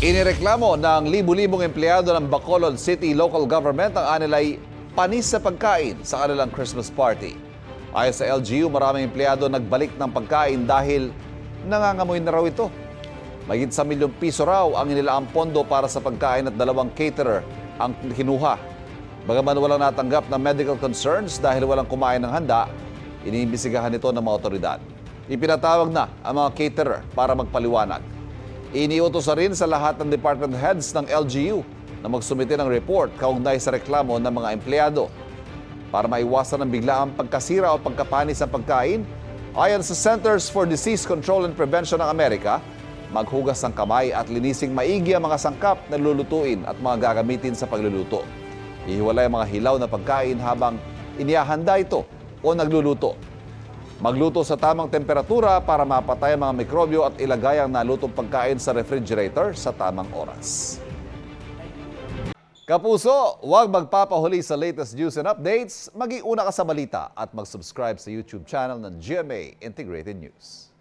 Inireklamo ng libu-libong empleyado ng Bacolod City Local Government ang anilay panis sa pagkain sa kanilang Christmas party. Ayon sa LGU, maraming empleyado nagbalik ng pagkain dahil nangangamoy na raw ito. Mahigit sa ₱1,000,000 raw ang inilaang pondo para sa pagkain at 2 caterer ang kinuha. Bagaman walang natanggap na medical concerns dahil walang kumain ng handa, iniimbestigahan ito ng mga otoridad. Ipinatawag na ang mga caterer para magpaliwanag. Iniutos na rin sa lahat ng department heads ng LGU na magsumite ng report kaugnay sa reklamo ng mga empleyado. Para maiwasan ang biglaang pagkasira o pagkapanis ng pagkain, ayon sa Centers for Disease Control and Prevention ng Amerika, maghugas ng kamay at linising maigi ang mga sangkap na lulutuin at mga gagamitin sa pagluluto. Ihiwalay ang mga hilaw na pagkain habang inihahanda ito o nagluluto. Magluto sa tamang temperatura para mapatay ang mga mikrobyo at ilagay ang nalutong pagkain sa refrigerator sa tamang oras. Kapuso, huwag magpapahuli sa latest news and updates. Mag-iuna ka sa balita at mag-subscribe sa YouTube channel ng GMA Integrated News.